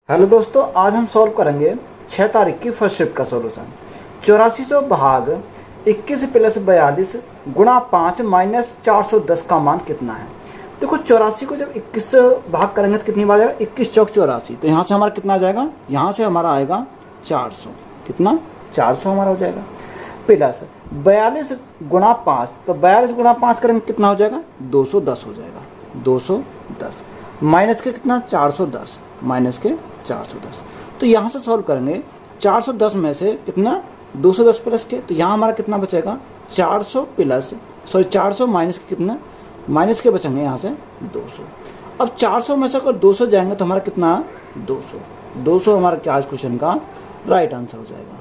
Hello दोस्तों, आज हम सॉल्व करेंगे 6 तारीख की फर्स्ट शिफ्ट का सॉल्यूशन। 8400 भाग 21 प्लस 42 गुणा 5 माइनस 410 का मान कितना है। देखो 84 को जब 21 भाग करेंगे तो कितनी बार आएगा, 21 चौक 84। तो यहाँ से हमारा कितना आ जाएगा, यहाँ से हमारा आएगा 400। कितना, 400 हमारा हो जाएगा। प्लस 42 गुणा 5, तो 42 गुणा 5 करेंगे कितना हो जाएगा, 210 हो जाएगा। 210 माइनस के कितना, 410 माइनस के 410। तो यहाँ से सॉल्व करेंगे 410 में से कितना, 210 प्लस के, तो यहाँ हमारा कितना बचेगा, 400 माइनस के कितना, माइनस के बचेंगे यहाँ से 200। अब 400 में से अगर 200 जाएंगे तो हमारा कितना, 200 हमारा क्या इस क्वेश्चन का राइट आंसर हो जाएगा।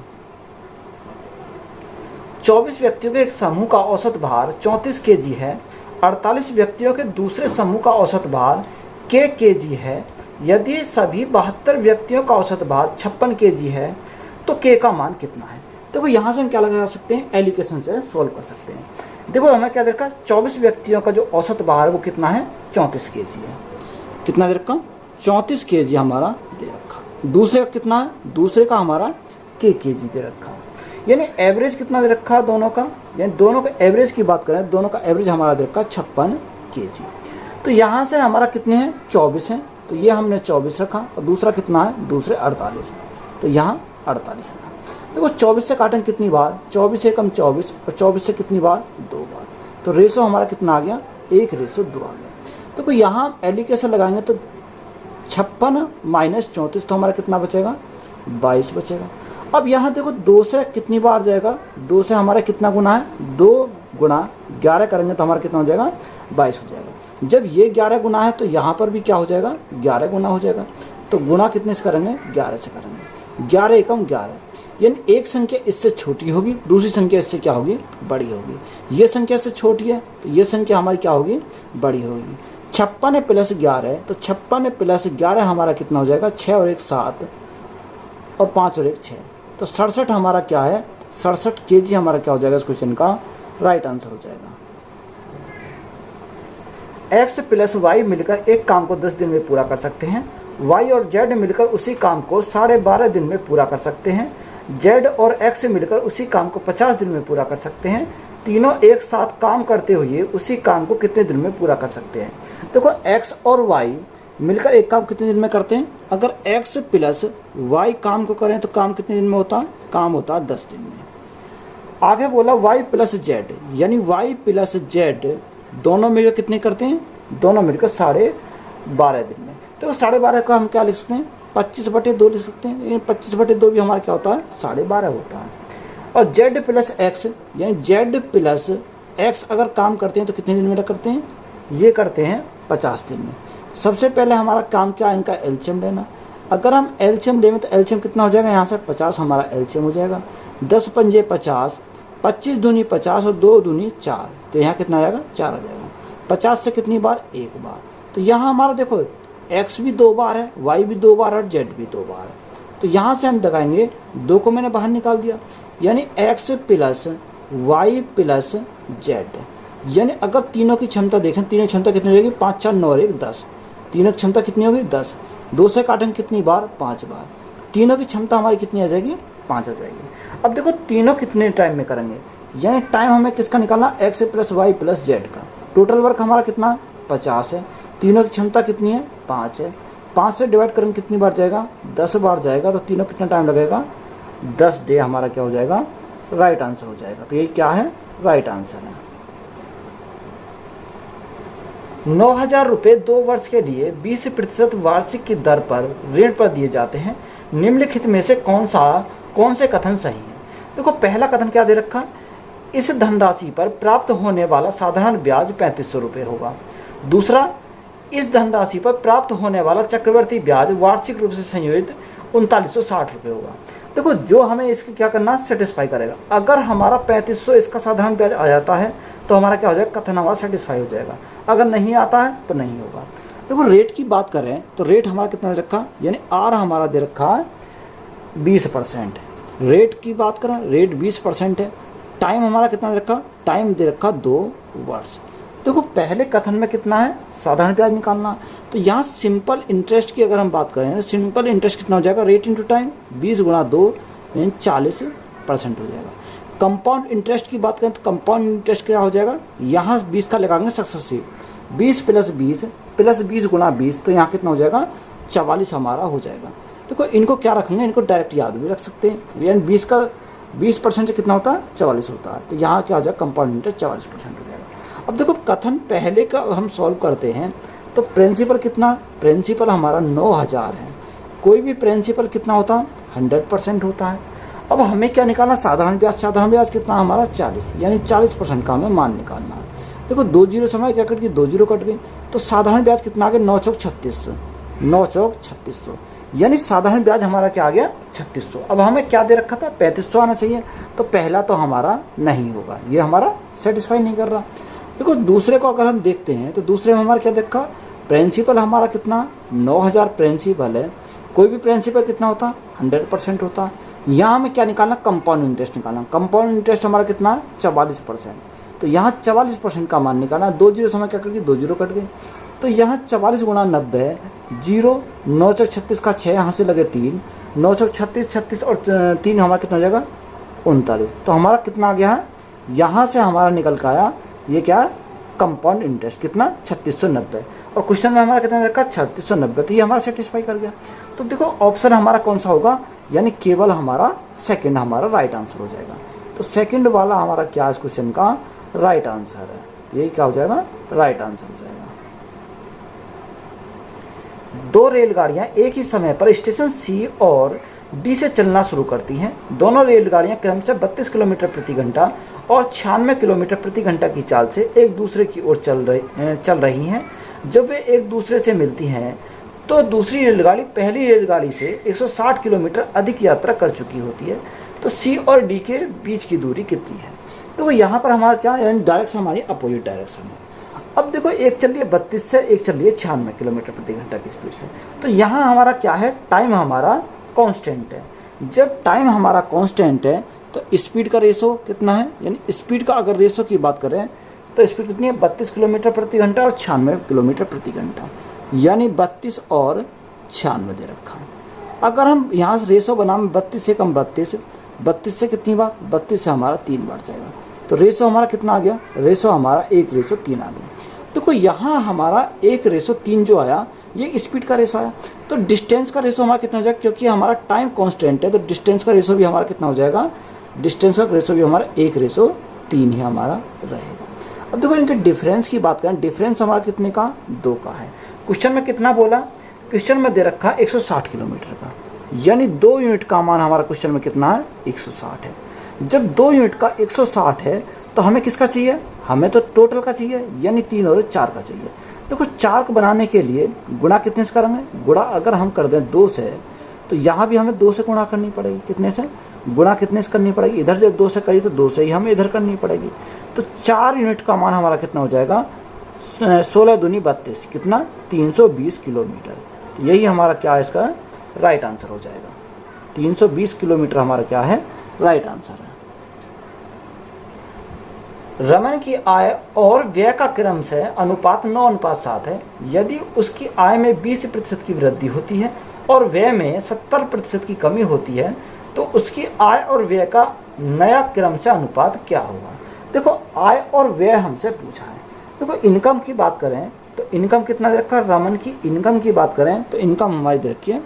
24 व्यक्तियों के एक समूह का औसत भार 34 kg है। 48 व्यक्तियों के दूसरे समूह का औसत भार kg है। यदि सभी 72 व्यक्तियों का औसत भार 56 kg है तो k का मान कितना है। देखो यहाँ से हम क्या लगा सकते हैं, एलिकेशन से सोल्व कर सकते हैं। देखो हमें क्या दे रखा, 24 व्यक्तियों का जो औसत भार है वो कितना है, 34 kg है। कितना दे रखा, 34 kg हमारा दे रखा। दूसरे का कितना है, दूसरे का हमारा kg दे रखा। यानी एवरेज कितना दे रखा दोनों का, यानी दोनों का एवरेज की बात करें, दोनों का एवरेज हमारा दे रखा 56 kg। तो यहाँ से हमारा कितने हैं, 24 हैं, तो ये हमने 24 रखा। और दूसरा कितना है, दूसरे 48 है, तो यहाँ 48 रखा। देखो 24 से काटें कितनी बार, 24 से कम 24, और 24 से कितनी बार, 2 बार। तो रेशो हमारा कितना आ गया, 1:2 आ गया। देखो यहाँ एलिकेशन लगाएंगे तो 56 माइनस 34, तो हमारा कितना बचेगा, 22 बचेगा। अब यहाँ देखो 2 से कितनी बार जाएगा, 2 से हमारा कितना गुना है, 2 गुणा 11 करेंगे तो हमारा कितना हो जाएगा, 22 हो जाएगा। जब ये 11 गुना है तो यहाँ पर भी क्या हो जाएगा, 11 गुना हो जाएगा। तो गुना कितने से करेंगे, 11 से करेंगे। 11 एकम 11, यानी एक संख्या इससे छोटी होगी, दूसरी संख्या इससे क्या होगी, बड़ी होगी। ये संख्या से छोटी है तो ये संख्या हमारी क्या होगी, बड़ी होगी। 56 प्लस 11, तो 56 प्लस 11 हमारा कितना हो जाएगा, 6 और 1 7, और 5 और 1 6, तो 67 हमारा क्या है, 67 kg हमारा क्या हो जाएगा, इस क्वेश्चन का राइट आंसर हो जाएगा। x प्लस वाई मिलकर एक काम को 10 दिन में पूरा कर सकते हैं। y और z मिलकर उसी काम को 12.5 दिन में पूरा कर सकते हैं। z और x मिलकर उसी काम को 50 दिन में पूरा कर सकते हैं। तीनों एक साथ काम करते हुए उसी काम को कितने दिन में पूरा कर सकते हैं। देखो x और y मिलकर एक काम कितने दिन में करते हैं, अगर x प्लस y काम को करें तो काम कितने दिन में होता है, काम होता है 10 दिन में। आगे बोला y प्लस z, यानी y प्लस z दोनों मिलकर कितने करते हैं, दोनों मिलकर 12.5 दिन में। तो 12.5 का हम क्या लिख सकते हैं, 25/2 लिख सकते हैं। यानी 25/2 भी हमारा क्या होता है, 12.5 होता है। और z प्लस x, यानी z प्लस x अगर काम करते हैं तो कितने दिन में करते हैं, ये करते हैं 50 दिन में। सबसे पहले हमारा काम क्या है, इनका एलसीएम लेना। अगर हम एलसीएम लेंगे तो एलसीएम कितना हो जाएगा, यहाँ से 50 हमारा एलसीएम हो जाएगा। 10 पंजे 50, 25 दूनी 50 और 2 दूनी 4, तो यहाँ कितना आएगा, 4 आ जाएगा। 50 से कितनी बार, 1 बार। तो यहाँ हमारा देखो x भी 2 बार है, y भी 2 बार और z भी 2 बार है। तो यहाँ से हम लगाएंगे, 2 को मैंने बाहर निकाल दिया, यानी x plus y plus z। यानी अगर तीनों की क्षमता देखें, तीनों की क्षमता कितनी होगी, 5 4 9 और 1 10। तीनों की क्षमता कितनी होगी, 10। 2 से काटेंगे कितनी बार, 5 बार। तीनों की क्षमता हमारी कितनी आ जाएगी, 5 आ जाएगी। अब देखो तीनों कितने टाइम में करेंगे, यानी टाइम हमें किसका निकालना, x plus y plus z का। टोटल वर्क हमारा कितना, 50 है। तीनों की क्षमता कितनी है, 5 है। 5 से डिवाइड करेंगे कितनी बार जाएगा, 10 बार जाएगा। तो तीनों कितना टाइम लगेगा, 10 डे हमारा क्या हो जाएगा, राइट आंसर हो जाएगा। तो ये क्या है, राइट आंसर है। 9,000 रुपये 2 वर्ष के लिए 20% वार्षिक की दर पर ऋण पर दिए जाते हैं। निम्नलिखित में से कौन से कथन सही है। देखो पहला कथन क्या दे रखा, इस धनराशि पर प्राप्त होने वाला साधारण ब्याज 3500 रुपये होगा। दूसरा, इस धनराशि पर प्राप्त होने वाला चक्रवर्ती ब्याज वार्षिक रूप से संयोजित 3960 रुपये होगा। देखो जो हमें इसकी क्या करना, सेटिस्फाई करेगा। अगर हमारा 3500 इसका साधारण ब्याज आ जाता है तो हमारा क्या हो जाएगा, कथन हमारा सेटिस्फाई हो जाएगा। अगर नहीं आता है तो नहीं होगा। देखो रेट की बात करें तो रेट हमारा कितना दे रखा, यानी आर हमारा दे रखा है 20%। रेट की बात करें, रेट 20% है। टाइम हमारा कितना दे रखा, टाइम दे रखा 2 वर्ष। देखो पहले कथन में कितना है, साधारण ब्याज निकालना। तो यहाँ सिंपल इंटरेस्ट की अगर हम बात करें तो सिंपल इंटरेस्ट कितना हो जाएगा, रेट इंटू टाइम 20 गुणा 2 यानी 40% हो जाएगा। कंपाउंड इंटरेस्ट की बात करें तो कंपाउंड इंटरेस्ट क्या हो जाएगा, यहाँ 20 का लगाएंगे सक्सेसिव, 20 प्लस 20 गुणा 20, तो यहाँ कितना हो जाएगा 44 हमारा हो जाएगा। देखो इनको क्या रखेंगे, इनको डायरेक्ट याद भी रख सकते हैं, यानी 20% से कितना होता है 44 होता है, तो यहाँ क्या हो जाएगा कंपाउंड इंटरेस्ट 44% हो जाएगा। अब देखो कथन पहले का हम सॉल्व करते हैं तो प्रिंसिपल कितना, प्रिंसिपल हमारा 9000 है, कोई भी प्रिंसिपल कितना होता है 100% होता है। अब हमें क्या निकालना, साधारण ब्याज कितना हमारा 40, यानी 40% का हमें मान निकालना है। देखो 2 जीरो समय क्या कट गई, 2 जीरो कट गई, तो साधारण ब्याज कितना आ गया 9 चौक 3600, यानी साधारण ब्याज हमारा क्या आ गया 3600। अब हमें क्या दे रखा था 3500 आना चाहिए, तो पहला तो हमारा नहीं होगा, ये हमारा सेटिस्फाई नहीं कर रहा। देखो दूसरे को अगर हम देखते हैं तो दूसरे में हमारा क्या देखा, प्रिंसिपल हमारा कितना 9000 प्रिंसिपल है, कोई भी प्रिंसिपल कितना होता 100% होता। यहाँ हमें क्या निकालना, कंपाउंड इंटरेस्ट निकालना। कंपाउंड इंटरेस्ट हमारा कितना 44%, तो यहाँ 44% का मान निकालना। 2 जीरो समय क्या कट गई, 2 जीरो कट गई, तो यहाँ 44 गुणा 90 जीरो, 9 चौक 36 का 6 यहाँ से लगे 3, 9 चौक 36 और 3 हमारा कितना हो जाएगा 39, तो हमारा कितना आ गया है, यहाँ से हमारा निकल के आया ये क्या कंपाउंड इंटरेस्ट कितना 3690, और क्वेश्चन में हमारा कितना रखा 3690, तो ये हमारा सेटिस्फाई कर गया। तो देखो ऑप्शन हमारा कौन सा होगा, यानी केवल हमारा सेकंड हमारा राइट आंसर हो जाएगा। तो सेकंड वाला हमारा क्या इस क्वेश्चन का राइट आंसर है, यही क्या हो जाएगा राइट आंसर हो जाएगा। 2 रेलगाड़ियां एक ही समय पर स्टेशन सी और डी से चलना शुरू करती हैं। दोनों रेलगाड़ियां क्रमशः 32 किलोमीटर प्रति घंटा और 96 किलोमीटर प्रति घंटा की चाल से एक दूसरे की ओर चल रही हैं। जब वे एक दूसरे से मिलती हैं तो दूसरी रेलगाड़ी पहली रेलगाड़ी से 160 किलोमीटर अधिक यात्रा कर चुकी होती है। तो सी और डी के बीच की दूरी कितनी है, तो यहाँ पर हमारा क्या यानी डायरेक्शन हमारी अपोजिट डायरेक्शन है। अब देखो एक चल रही है 32 से, एक चल रही है 96 किलोमीटर प्रति घंटा की स्पीड से, तो यहाँ हमारा क्या है टाइम हमारा कांस्टेंट है। जब टाइम हमारा कांस्टेंट है तो स्पीड का रेशो कितना है, यानी स्पीड का अगर रेशो की बात करें तो स्पीड कितनी है 32 किलोमीटर प्रति घंटा और 96 किलोमीटर प्रति घंटा, यानी 32 और 96 दे रखा है। अगर हम यहाँ से रेशो बनाएं 32 से कम 32 से कितनी बार 32 से हमारा 3 बार जाएगा, तो रेशो हमारा कितना आ गया, रेशो हमारा 1:3 आ गया। देखो यहाँ हमारा 1:3 जो आया ये स्पीड का रेशो आया। तो डिस्टेंस का रेशो हमारा कितना हो जाएगा, क्योंकि हमारा टाइम कांस्टेंट है तो डिस्टेंस का रेशो भी हमारा कितना हो जाएगा, डिस्टेंस का रेशो भी हमारा 1:3 ही हमारा रहेगा। अब देखो इनके डिफरेंस की बात करें, डिफरेंस हमारा कितने का 2 का है। क्वेश्चन में कितना बोला, क्वेश्चन में दे रखा 160 किलोमीटर का, यानी 2 यूनिट का मान हमारा क्वेश्चन में कितना है 160 है। जब 2 यूनिट का 160 है तो हमें किसका चाहिए, हमें तो टोटल का चाहिए, यानी 3 और 4 का चाहिए। देखो 4 को बनाने के लिए गुणा कितने से करेंगे, गुणा अगर हम कर दें 2 से तो यहाँ भी हमें 2 से गुणा करनी पड़ेगी, कितने से गुणा कितने से करनी पड़ेगी, इधर जब 2 से करी तो 2 से ही हमें इधर करनी पड़ेगी। तो 4 यूनिट का मान हमारा कितना हो जाएगा 16 दूनी 32, कितना 320 किलोमीटर। तो यही हमारा क्या है इसका राइट आंसर हो जाएगा, 320 किलोमीटर हमारा क्या है राइट आंसर है। रमन की आय और व्यय का क्रम से अनुपात 9:7 है। यदि उसकी आय में 20% की वृद्धि होती है और व्यय में 70% की कमी होती है तो उसकी आय और व्यय का नया क्रम से अनुपात क्या होगा। देखो आय और व्यय हमसे पूछा है। देखो इनकम की बात करें तो इनकम कितना दे रखा है, रमन की इनकम की बात करें तो इनकम हमारी दे रखी है,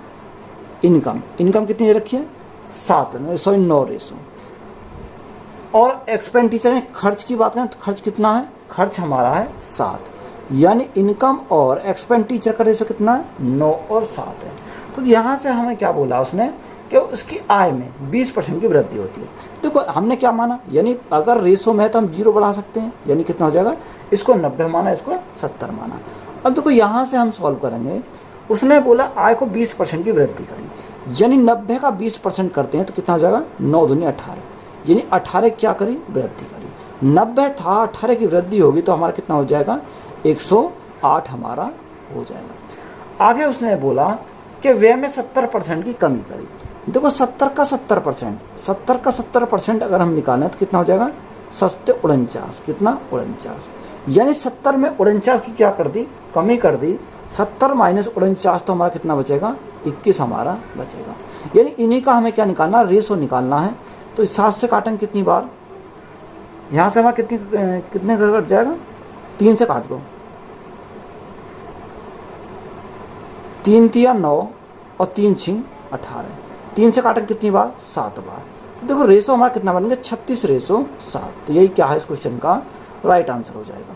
इनकम कितनी दे रखी है 9 रेशो। और एक्सपेंडिचर में खर्च की बात करें तो खर्च कितना है, खर्च हमारा है 7, यानी इनकम और एक्सपेंडिचर का रेशो कितना है 9 और 7 है। तो यहाँ से हमें क्या बोला उसने कि उसकी आय में 20% की वृद्धि होती है। देखो हमने क्या माना, यानी अगर रेशो में है तो हम 0 बढ़ा सकते हैं, यानी कितना हो जाएगा, इसको 90 माना, इसको 70 माना। अब देखो यहाँ से हम सॉल्व करेंगे, उसने बोला आय को 20% की वृद्धि करी, यानी 90 का 20% करते हैं तो कितना हो जाएगा 9 दूनी 18, यानी 18 क्या करी वृद्धि करी। 90 था 18 की वृद्धि होगी तो हमारा कितना हो जाएगा 108 हमारा हो जाएगा। आगे उसने बोला कि व्यय में 70% की कमी करी। देखो 70 का 70% अगर हम निकालें तो कितना हो जाएगा 7 49, कितना 49, यानी 70 में 49 की क्या कर दी, कमी कर दी। 70 माइनस 49 तो हमारा कितना बचेगा, 21 हमारा बचेगा। यानी इन्हीं का हमें क्या निकालना, रेशो निकालना है। तो 7 से काटेंगे कितनी बार, यहाँ से हमारा कितने कट जाएगा, 3 से काट दो, 3 तिया 9 और 3 छिंग 18। 3 से काटेंगे कितनी बार, 7 बार। तो देखो रेशो हमारा कितना बनेगा, 36:7। तो यही क्या है इस क्वेश्चन का राइट आंसर हो जाएगा।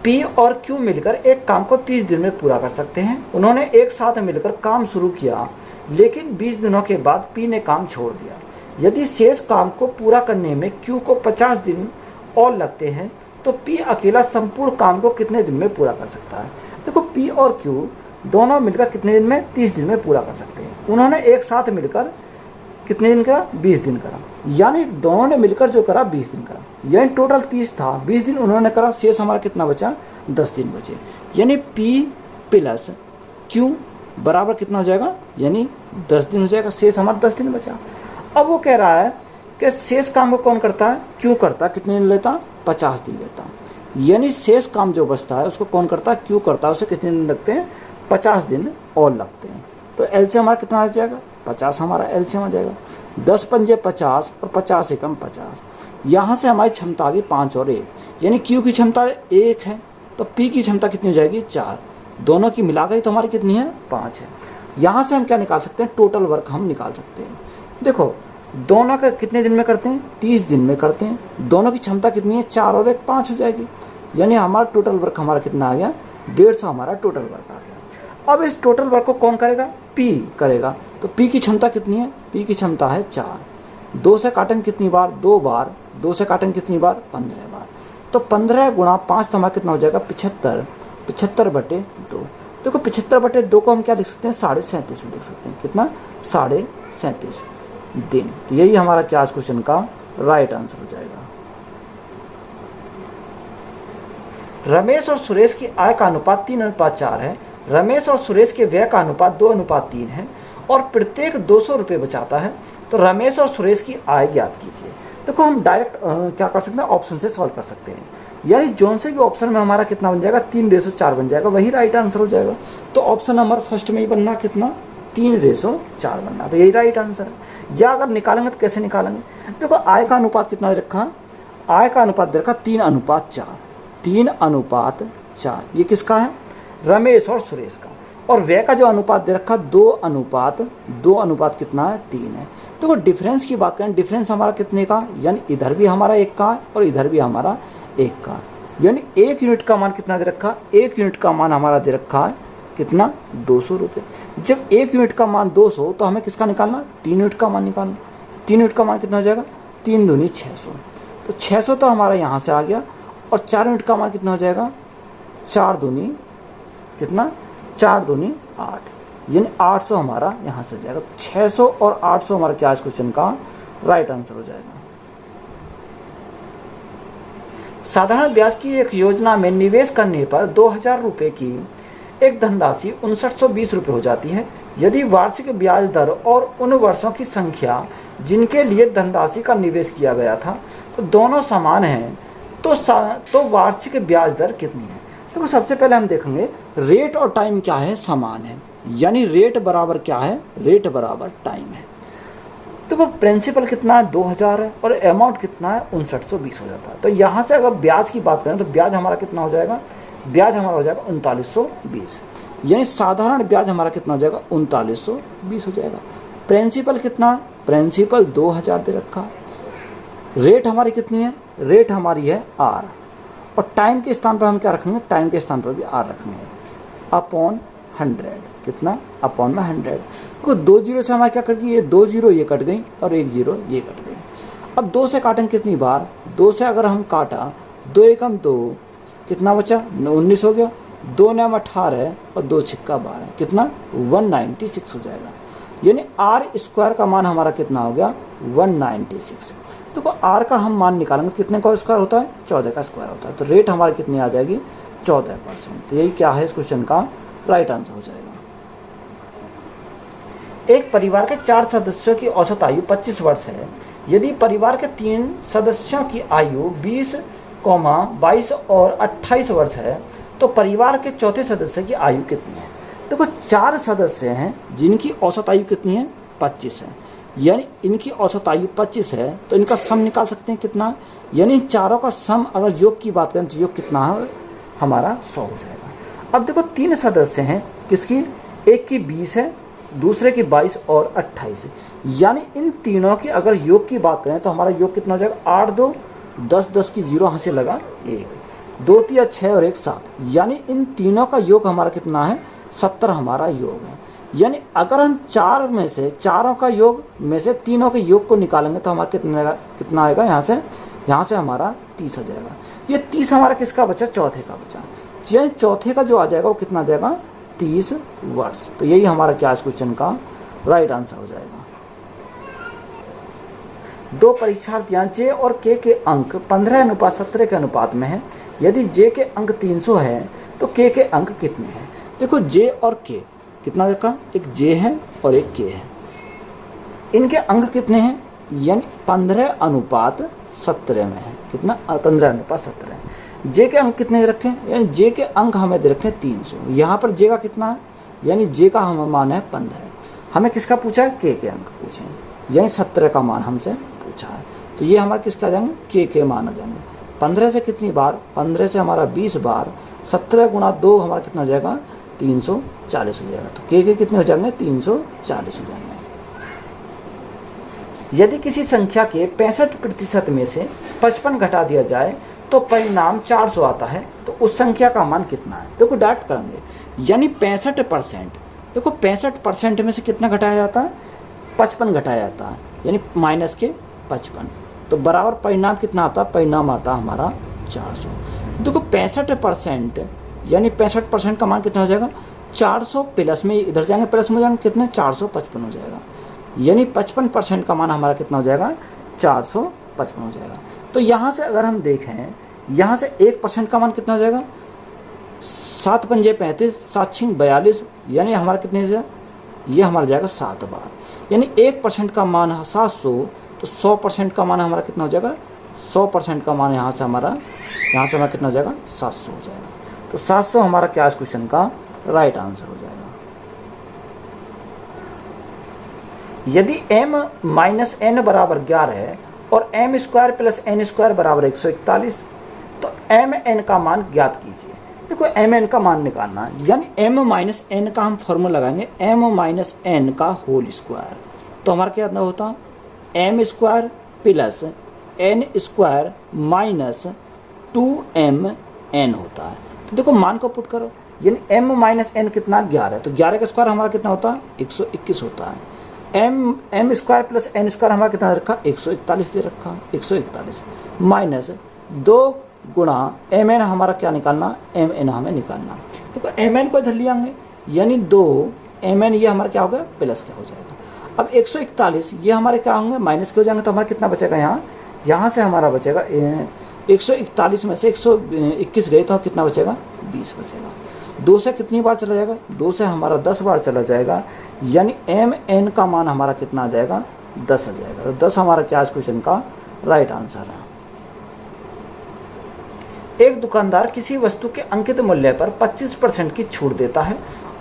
पी और क्यू मिलकर एक काम को 30 दिन में पूरा कर सकते हैं। उन्होंने एक साथ मिलकर काम शुरू किया, लेकिन 20 दिनों के बाद पी ने काम छोड़ दिया। यदि शेष काम को पूरा करने में क्यू को 50 दिन और लगते हैं, तो पी अकेला संपूर्ण काम को कितने दिन में पूरा कर सकता है। देखो पी और क्यू दोनों मिलकर कितने दिन में, 30 दिन में पूरा कर सकते हैं। उन्होंने एक साथ मिलकर कितने दिन करा, 20 दिन करा। यानी दोनों ने मिलकर जो करा 20 दिन करा, यानी टोटल 30 था, 20 दिन उन्होंने करा, शेष हमारा कितना बचा, 10 दिन बचे। यानी P प्लस Q बराबर कितना हो जाएगा, यानी 10 दिन हो जाएगा, शेष हमारा 10 दिन बचा। अब वो कह रहा है कि शेष काम को कौन करता है, Q करता है। कितने दिन लेता, 50 दिन लेता। यानी शेष काम जो बचता है उसको कौन करता है, Q करता है। उसे कितने दिन लगते हैं, 50 दिन और लगते हैं। तो एल से हमारा कितना आ जाएगा, 50 हमारा एलसीएम आ जाएगा। 10 पंजे 50 और 50 एकम 50। यहाँ से हमारी क्षमता आ गई 5 और 1, यानी क्यू की क्षमता 1 है, तो पी की क्षमता कितनी हो जाएगी, 4। दोनों की मिला गई तो हमारी कितनी है, 5 है। यहाँ से हम क्या निकाल सकते हैं, टोटल वर्क हम निकाल सकते हैं। देखो दोनों का कितने दिन में करते हैं, 30 दिन में करते हैं। दोनों की क्षमता कितनी है, 4 और 1 5 हो जाएगी। यानी हमारा टोटल वर्क हमारा कितना आ गया, 150 हमारा टोटल वर्क आ गया। अब इस टोटल वर्क को कौन करेगा, पी करेगा। तो पी की क्षमता कितनी है, पी की क्षमता है 4। 2 से काटेंगे कितनी बार, 2 बार। 2 से काटेंगे कितनी बार, 15 बार। तो 15 गुणा 5 तो हमारा कितना हो जाएगा, 75। 75/2। देखो 75/2 को हम क्या लिख सकते हैं, 37.5 में लिख सकते हैं। कितना, 37.5 दिन। तो यही हमारा क्या इस क्वेश्चन का राइट आंसर हो जाएगा। रमेश और सुरेश की आय का अनुपात 3:4 है। रमेश और सुरेश के व्यय का अनुपात 2:3 है और प्रत्येक 200 रुपये बचाता है। तो रमेश और सुरेश की आय ज्ञात कीजिए। देखो हम डायरेक्ट क्या कर सकते हैं, ऑप्शन से सॉल्व कर सकते हैं। यानी जोन से भी ऑप्शन में हमारा कितना बन जाएगा, 3:4 बन जाएगा, वही राइट आंसर हो जाएगा। तो ऑप्शन नंबर फर्स्ट में ही बनना कितना, 3:4 बनना, तो यही राइट आंसर है। या अगर निकालेंगे तो कैसे निकालेंगे, देखो आय का अनुपात कितना दे रखा, आय का अनुपात दे रखा 3:4। 3:4 ये किसका है, रमेश और सुरेश का। और व्यय का जो अनुपात दे रखा 2:2 कितना है, 3 है। तो डिफरेंस की बात करें, डिफरेंस हमारा कितने का, यानी इधर भी हमारा 1 का है और इधर भी हमारा 1 का। यानी 1 यूनिट का मान कितना दे रखा, 1 यूनिट का मान हमारा दे रखा है कितना, 200 रुपये। जब 1 यूनिट का मान 200 तो हमें किसका निकालना, 3 यूनिट का मान निकालना। 3 यूनिट का मान कितना हो जाएगा, 3 दूनी 600। तो 600 तो हमारा यहाँ से आ गया। और 4 यूनिट का मान कितना हो जाएगा, 4 दूनी कितना, 4 दूनी 8, यानी 800 हमारा यहाँ से जाएगा। 600 और 800 हमारा क्या इस क्वेश्चन का राइट आंसर हो जाएगा। साधारण ब्याज की एक योजना में निवेश करने पर 2000 रुपये की एक धनराशि 5920 रुपये हो जाती है। यदि वार्षिक ब्याज दर और उन वर्षों की संख्या जिनके लिए धनराशि का निवेश किया गया था तो दोनों समान हैं, तो वार्षिक ब्याज दर कितनी है। देखो सबसे पहले हम देखेंगे रेट और टाइम क्या है, समान है। यानी रेट बराबर क्या है, रेट बराबर टाइम है। देखो प्रिंसिपल कितना है, 2000 है और अमाउंट कितना है, 5920 हो जाता है। तो यहाँ से अगर ब्याज की बात करें तो ब्याज हमारा कितना हो जाएगा, ब्याज हमारा हो जाएगा 3920। यानी साधारण ब्याज हमारा कितना हो जाएगा, 3920 हो जाएगा। प्रिंसिपल कितना है, प्रिंसिपल 2000 दे रखा। रेट हमारी कितनी है, रेट हमारी है R। और टाइम के स्थान पर हम क्या रखेंगे, टाइम के स्थान पर भी R रखेंगे, अपॉन 100। कितना, अपॉन में 100। तो 2 जीरो से हमारा क्या कट गई, ये 2 जीरो ये कट गई और 1 जीरो ये कट गई। अब 2 से काटेंगे कितनी बार, 2 से अगर हम काटा, 2 एकम 2, कितना बचा, 19 हो गया। 2 9 18 और 2 छिक्का 12, कितना, 196 हो जाएगा। यानी R² का मान हमारा कितना हो गया, 196। देखो R का हम मान निकालेंगे, कितने का स्क्वायर होता है, 14 का स्क्वायर होता है। तो रेट हमारी कितनी आ जाएगी, 14%। तो यही क्या है इस क्वेश्चन का राइट आंसर हो जाएगा। एक परिवार के 4 सदस्यों की औसत आयु 25 वर्ष है। यदि परिवार के 3 सदस्यों की आयु 20, 22 और 28 वर्ष है तो परिवार के चौथे सदस्य की आयु कितनी है? देखो 4 सदस्य हैं जिनकी औसत आयु कितनी है? 25 है। यानी इनकी औसत आयु 25 है तो इनका सम निकाल सकते हैं कितना? यानी चारों का सम अगर योग की बात करें तो योग कितना है? हमारा 100 हो जाएगा। अब देखो 3 सदस्य हैं किसकी? एक की 20 है, दूसरे की 22 और 28 है। यानी इन तीनों की अगर योग की बात करें तो हमारा योग कितना हो जाएगा? 8 2 10 10 की 0 यहाँ से लगा 1, 2 3 6 और 1 7। यानी इन तीनों का योग हमारा कितना है? 70 हमारा योग है। यानी अगर हम चारों का योग में से तीनों के योग को निकालेंगे तो हमारा कितना आएगा? यहाँ से हमारा 30 आ जाएगा। ये 30 हमारा किसका बचा? चौथे का बचा। यानी चौथे का जो आ जाएगा वो कितना आ जाएगा? 30 वर्ष। तो यही हमारा क्या इस क्वेश्चन का राइट आंसर हो जाएगा। 2 परीक्षार्थियां जे और के अंक 15:17 के अनुपात में है। यदि जे के अंक 300 है तो के अंक कितने हैं? देखो जे और के कितना रखा? एक जे है और एक के है। इनके अंक कितने हैं? यानी 15:17 में है। कितना? 15:17। जे के अंक कितने रखे? यानी जे के अंक हमें दे रखे 300। यहाँ पर जे का कितना है? यानी जे का हमें मान है 15। हमें किसका पूछा है? के अंक पूछे हैं। यानी 17 का मान हमसे पूछा है। तो ये हमारे किसका आ जाएंगे? के मान आ जाएंगे। 15 से कितनी बार? 15 से हमारा 20 बार। 17 गुणा 2 हमारा कितना हो जाएगा? 340 हो जाएगा। तो के कितने हो जाएंगे? 340 हो जाएंगे। यदि किसी संख्या के 65% में से 55 घटा दिया जाए तो परिणाम 400 आता है तो उस संख्या का मान कितना है? देखो डायरेक्ट करेंगे। यानी 65%। देखो 65% में से कितना घटाया जाता है? 55 घटाया जाता है। यानी माइनस के 55। तो बराबर परिणाम कितना आता है? परिणाम आता है हमारा 400। देखो 65% यानी 65% का मान कितना हो जाएगा? 400 प्लस में इधर जाएंगे, प्लस में जाएंगे कितने? 455 हो जाएगा। यानी 55% का मान हमारा कितना हो जाएगा? 455 हो जाएगा। तो यहाँ से अगर हम देखें, यहाँ से 1% का मान कितना हो जाएगा? 7 पंजे 35, 7 छिंग 42। यानी हमारा कितने से? ये हमारा जाएगा 7 बार। यानी 1% का मान है 700। तो 100% का मान हमारा कितना हो जाएगा? 100% का मान यहाँ से हमारा कितना हो जाएगा? 700 हो जाएगा। तो 700 हमारा क्या इस क्वेश्चन का राइट आंसर हो जाएगा। यदि m-n बराबर 11 है और m² + n² बराबर 141 तो mn का मान ज्ञात कीजिए। देखो mn का मान निकालना है। यानी m-n का हम फॉर्मूला लगाएंगे m-n का होल स्क्वायर। तो हमारा क्या होता है? m² + n² माइनस 2mn होता है। तो देखो मान को पुट करो। यानी m-n कितना? 11। तो 11 का स्क्वायर हमारा कितना होता है? 121 होता है। m² + n² हमारा कितना रखा? 141 दे रखा। 141 माइनस 2 गुणा mn हमारा क्या निकालना? mn हमें निकालना। देखो mn को इधर ले आएंगे। यानी 2 mn ये हमारा क्या होगा? प्लस क्या हो जाएगा? अब 141 ये हमारे क्या होंगे? माइनस के हो जाएंगे। तो हमारा कितना बचेगा? यहाँ से हमारा बचेगा 141 में से 121 गए तो कितना बचेगा? 20 बचेगा। 2 से कितनी बार चला जाएगा? 2 से हमारा 10 बार चला जाएगा। यानी mn का मान हमारा कितना आ जाएगा? 10 आ जाएगा। तो 10 हमारा क्या इस क्वेश्चन का राइट आंसर है। एक दुकानदार किसी वस्तु के अंकित मूल्य पर 25% की छूट देता है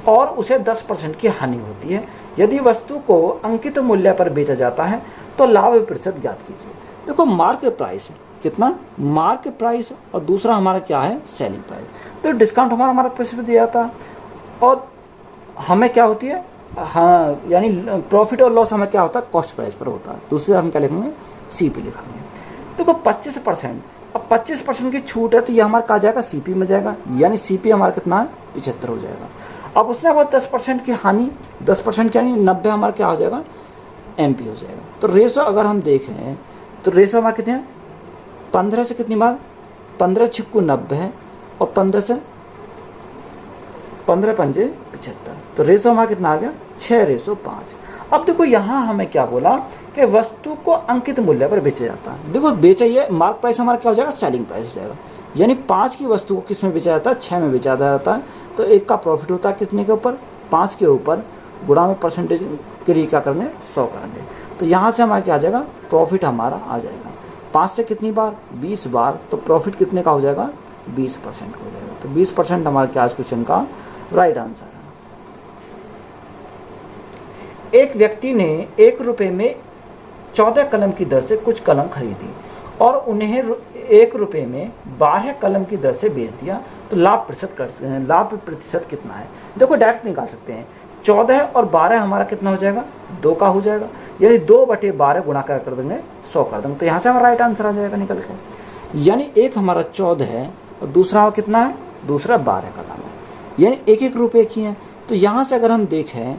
और उसे 10% की हानि होती है। यदि वस्तु को अंकित मूल्य पर बेचा जाता है तो लाभ प्रतिशत ज्ञात कीजिए। देखो मार्क प्राइस कितना? मार्क प्राइस और दूसरा हमारा क्या है? Selling price. तो डिस्काउंट हमारा मार्क प्राइस पर दिया जाता है और हमें क्या होती है? हाँ, यानी प्रॉफिट और लॉस हमें क्या होता है? कॉस्ट प्राइस पर होता है। दूसरे हम क्या लिखेंगे? CP लिखेंगे। देखो 25%। अब 25% की छूट है तो ये हमारा कहा जाएगा? CP में जाएगा। यानी CP हमारा कितना है? 75 हो जाएगा। अब उसने बहुत 10% की हानि, 10% की हानि 90 हमारा क्या हो जाएगा? MP हो जाएगा। तो रेशो अगर हम देखें तो रेशो हमारा कितने हैं? 15 से कितनी बार? 15 छिक्कू 90 है और 15 से 15 पंजे 75। तो रेशो हमारा कितना आ गया? 6:5। अब देखो यहाँ हमें क्या बोला कि वस्तु को अंकित मूल्य पर बेचा जाता है। देखो बेचा, ये मार्क प्राइस हमारा क्या हो जाएगा? सेलिंग प्राइस हो जाएगा। यानी 5 की वस्तु को किस में बेचा जाता है? 6 में बेचा जाता है। तो 1 का प्रॉफिट होता है कितने के ऊपर? 5 के ऊपर गुणा में परसेंटेज के लिए क्या करेंगे 100 करेंगे। तो यहाँ से हमारा क्या आ जाएगा, प्रॉफिट हमारा आ जाएगा 5 से कितनी बार 20 बार, तो प्रॉफिट कितने का हो जाएगा 20% हो जाएगा। तो 20% हमारा क्या इस क्वेश्चन का राइट आंसर है। एक व्यक्ति ने 1 रुपये में 14 कलम की दर से कुछ कलम खरीदी और उन्हें 1 रुपये में 12 कलम की दर से बेच दिया, तो लाभ प्रतिशत कितना है। देखो डायरेक्ट निकाल सकते हैं, 14 और 12 हमारा कितना हो जाएगा 2 का हो जाएगा, यानी 2/12 गुणा कर देंगे 100 कर देंगे, तो यहाँ से हमारा राइट आंसर आ जाएगा निकल के। यानी एक हमारा 14 है और दूसरा कितना है, दूसरा 12 कलम है, यानी 1-1 रुपये की है। तो यहाँ से अगर हम देखें,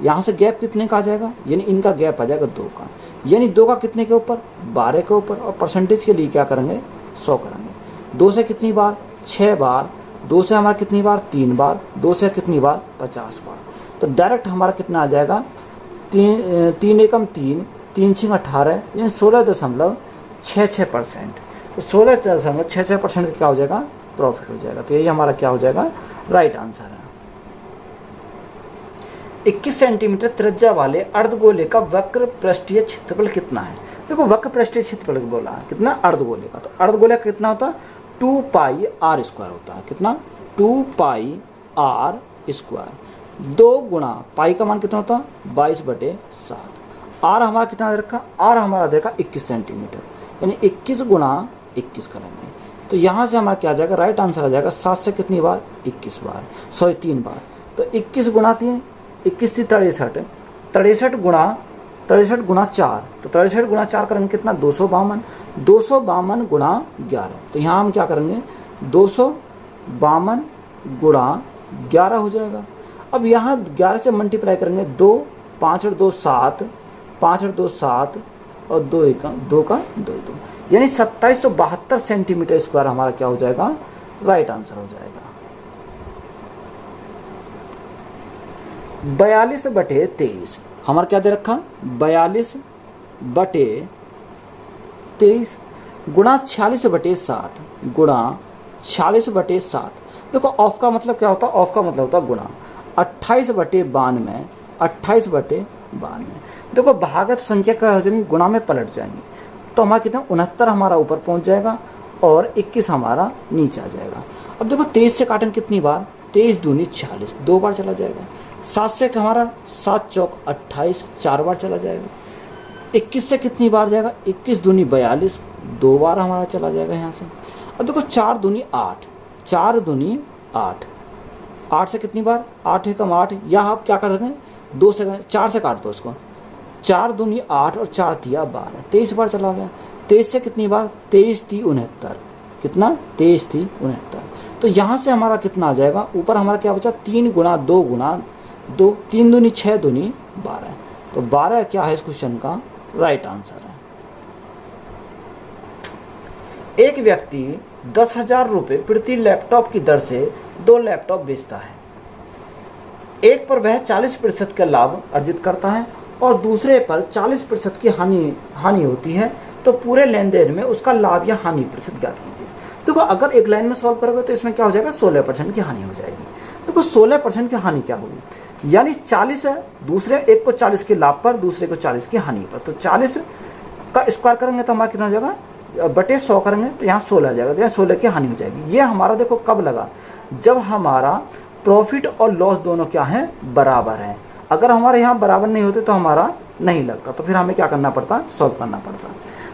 यहाँ से गैप कितने का आ जाएगा, यानी इनका गैप आ जाएगा 2 का, यानी 2 का कितने के ऊपर 12 के ऊपर, और परसेंटेज के लिए क्या करेंगे 100 करेंगे। 2 से कितनी बार 6 बार, 2 से हमारा कितनी बार 3 बार, 2 से कितनी बार 50 बार, तो डायरेक्ट हमारा कितना आ जाएगा 3 एकम 3, 3 छिंग 18, यानी 16.66%। तो 16.66% का क्या हो जाएगा प्रॉफिट हो जाएगा। तो यही हमारा क्या हो जाएगा राइट आंसर है। 21 सेंटीमीटर त्रिज्या वाले अर्धगोले का वक्र पृष्ठीय क्षेत्रफल कितना है। देखो वक्र पृष्ठीय क्षेत्रफल बोला कितना अर्धगोले का, तो अर्धगोले का कितना होता है 2πr² होता है, कितना 2πr²। 2 गुणा पाई का मान कितना होता है 22/7। आर हमारा कितना दे रखा, आर हमारा देखा 21 सेंटीमीटर, यानी 21 गुणा 21 करेंगे, तो यहाँ से हमारा क्या आ जाएगा राइट आंसर आ जाएगा 7 से कितनी बार 21 बार, सॉरी 3 बार, तो 21 गुणा 3, 21 थी 63, 63 गुणा 4, तो 63 गुणा 4 करेंगे कितना 252, 252 गुणा 11, तो यहाँ हम क्या करेंगे 252 गुणा 11 हो जाएगा। अब यहाँ 11 से मल्टीप्लाई करेंगे 2, 5 और 2 7, 5 और 2 7 और 2 का 2, यानी 2772 सेंटीमीटर स्क्वायर हमारा क्या हो जाएगा राइट आंसर हो जाएगा। 42/23 हमारा क्या दे रखा 42/23 गुणा 46/7 गुणा 46/7। देखो ऑफ का मतलब क्या होता है, ऑफ का मतलब होता है गुणा 28/92, 28/92। देखो भागत संख्या का गुणा में पलट जाएंगे, तो हमारा कितना 69 हमारा ऊपर पहुंच जाएगा और 21 हमारा नीचे आ जाएगा। अब देखो 23 से काटन कितनी बार 23 दूनी 46, 2 बार चला जाएगा। 7 से हमारा 7 चौक 28, 4 बार चला जाएगा। 21 से कितनी बार जाएगा 21 दूनी 42, 2 बार हमारा चला जाएगा यहाँ से। अब देखो 4 दूनी 8, 4 दूनी 8, 8 से कितनी बार 8 एकम 8, या आप क्या कर देंगे 2 से 4 से काट दो उसको, 4 दूनी 8 और 4 तिया 12, 23 बार चला गया। 23 से कितनी बार 23 थी 69, कितना 23 थी 69, तो यहाँ से हमारा कितना आ जाएगा ऊपर हमारा क्या बचा 3 गुणा 2 गुणा 2, 3 दूनी 6 दूनी 12, तो 12 क्या है इस क्वेश्चन का राइट आंसर है। एक व्यक्ति 10,000 रुपये प्रति लैपटॉप की दर से 2 लैपटॉप बेचता है। एक पर वह 40% का लाभ अर्जित करता है और दूसरे पर 40% की हानि होती है, तो पूरे लेन देन में उसका लाभ या हानि प्रतिशत ज्ञात कीजिए। देखो अगर एक लाइन में सॉल्व करोगे तो इसमें क्या हो जाएगा 16% की हानि हो जाएगी। देखो 16% की हानि क्या होगी, यानी 40 है, दूसरे एक को 40 के लाभ पर, दूसरे को 40 की हानि पर, तो 40 का स्क्वायर करेंगे तो हमारा कितना हो जाएगा बटे 100 करेंगे तो यहाँ 16 आ जाएगा, तो यहाँ 16 की हानि हो जाएगी। ये हमारा देखो कब लगा, जब हमारा प्रॉफिट और लॉस दोनों क्या है बराबर है। अगर हमारे यहाँ बराबर नहीं होते तो हमारा नहीं लगता, तो फिर हमें क्या करना पड़ता सॉल्व करना पड़ता।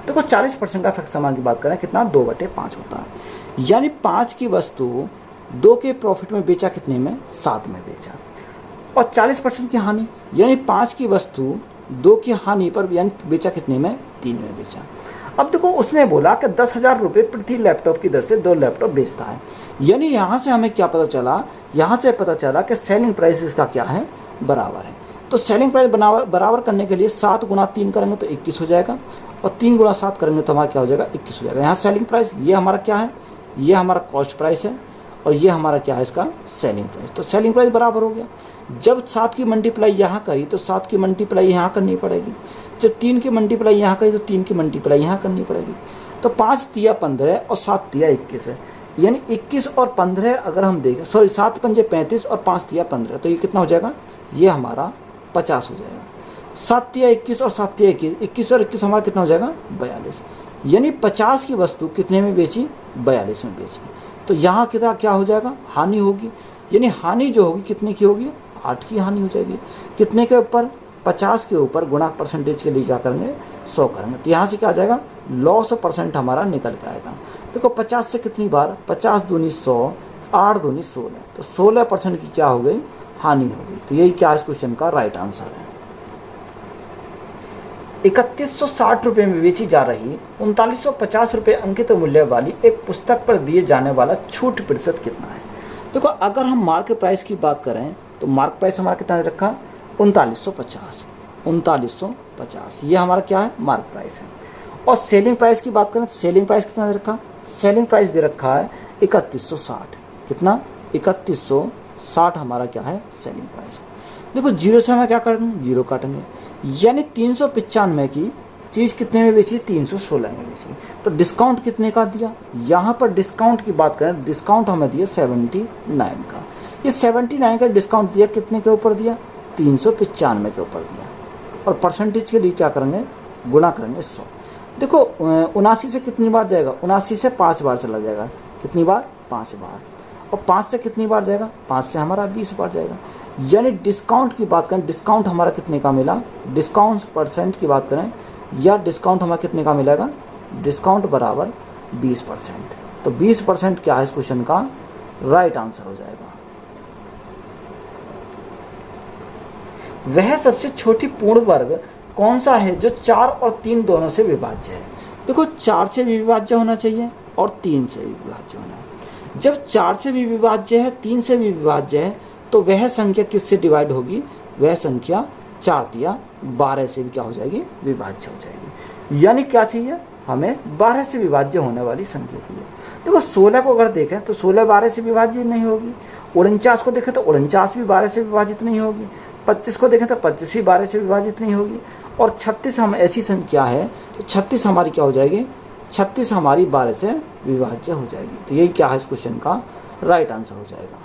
देखो 40% का फिक्स सामान की बात करें कितना 2/5 होता है, यानी 5 की वस्तु 2 के प्रॉफिट में बेचा कितने में 7 में बेचा, और 40% की हानि यानी 5 की वस्तु 2 की हानि पर यानी बेचा कितने में 3 में बेचा। अब देखो उसने बोला कि 10,000 रुपये प्रति लैपटॉप की दर से 2 लैपटॉप बेचता है, यानी यहाँ से हमें क्या पता चला, यहाँ से पता चला कि सेलिंग प्राइस इसका क्या है बराबर है। तो सेलिंग प्राइस बराबर करने के लिए 7 गुणा 3 करेंगे तो 21 हो जाएगा, और 3 गुणा 7 करेंगे तो हमारा क्या हो जाएगा 21 हो जाएगा। यहाँ सेलिंग प्राइस ये हमारा क्या है, ये हमारा कॉस्ट प्राइस है, और ये हमारा क्या है इसका सेलिंग प्राइस। तो सेलिंग प्राइस बराबर हो गया। जब 7 की मल्टीप्लाई यहाँ करी तो 7 की मल्टीप्लाई यहाँ करनी पड़ेगी, जब 3 की मल्टीप्लाई यहाँ करी तो 3 की मल्टीप्लाई यहाँ करनी पड़ेगी। तो 5 तिया 15 और 7 तिया 21 है, यानी 21 और 15 अगर हम देखें, सॉरी 7 पंजे 35 और 5 तिया 15, तो ये कितना हो जाएगा, ये हमारा 50 हो जाएगा। 7 या 21 और 7 या 21, 21 और 21 हमारा कितना हो जाएगा 42। यानी 50 की वस्तु कितने में बेची 42 में बेची। तो यहाँ कितना क्या हो जाएगा हानि होगी, यानी हानि जो होगी कितने की होगी 8 की हानि हो जाएगी। कितने के ऊपर 50 के ऊपर गुणा परसेंटेज के लिए क्या करेंगे 100 करेंगे। तो यहाँ से क्या आ जाएगा लॉस परसेंट हमारा निकल के आएगा। देखो 50 से कितनी बार 50 दूनी 100, 8 दूनी 16, तो 16% की क्या हो गई हानि हो गई। तो यही क्या इस क्वेश्चन का राइट आंसर है। 3160 रुपये में बेची जा रही 3950 रुपये अंकित मूल्य वाली एक पुस्तक पर दिए जाने वाला छूट प्रतिशत कितना है। देखो अगर हम मार्केट प्राइस की बात करें तो मार्केट प्राइस हमारा कितना दे रखा 3950, ये हमारा क्या है मार्केट प्राइस है। और सेलिंग प्राइस की बात करें तो सेलिंग प्राइस कितना दे रखा, सेलिंग प्राइस दे रखा है 3160, कितना 3160 हमारा क्या है सेलिंग प्राइस। देखो जीरो से हमें क्या करेंगे जीरो काटेंगे, यानी 395 की चीज़ कितने में बेची 316 में बेची। तो डिस्काउंट कितने का दिया, यहाँ पर डिस्काउंट की बात करें डिस्काउंट हमें दिया 79 का। ये 79 का डिस्काउंट दिया कितने के ऊपर दिया 395 के ऊपर दिया। और परसेंटेज के लिए क्या करेंगे गुणा करेंगे 100। देखो 79 से कितनी बार जाएगा 79 से 5 बार चला जाएगा, कितनी बार 5 बार। और 5 से कितनी बार जाएगा 5 से हमारा 20 बार जाएगा। यानी डिस्काउंट की बात करें डिस्काउंट हमारा कितने का मिला, डिस्काउंट परसेंट की बात करें या डिस्काउंट हमारा कितने का मिलेगा डिस्काउंट बराबर 20%। तो 20% क्या है इस क्वेश्चन का राइट आंसर हो जाएगा। वह सबसे छोटी पूर्ण वर्ग कौन सा है जो 4 और 3 दोनों से विभाज्य है। देखो 4 से भी विभाज्य होना चाहिए और 3 से भी विभाज्य होना है। जब 4 से भी विभाज्य है 3 से भी विभाज्य है तो वह संख्या किससे डिवाइड होगी, वह संख्या 4 या 12 से भी क्या हो जाएगी विभाज्य हो जाएगी। यानी क्या चाहिए हमें 12 से विभाज्य होने वाली संख्या चाहिए। देखो 16 को अगर देखें तो 16 12 से विभाज्य नहीं होगी, 49 को देखें तो 49 भी 12 से विभाजित नहीं होगी, 25 को देखें तो 25 भी 12 से विभाजित नहीं होगी, और 36 हम ऐसी संख्या है तो 36 हमारी क्या हो जाएगी 36 हमारी 12 से विभाज्य हो जाएगी। तो यही क्या है इस क्वेश्चन का राइट आंसर हो जाएगा।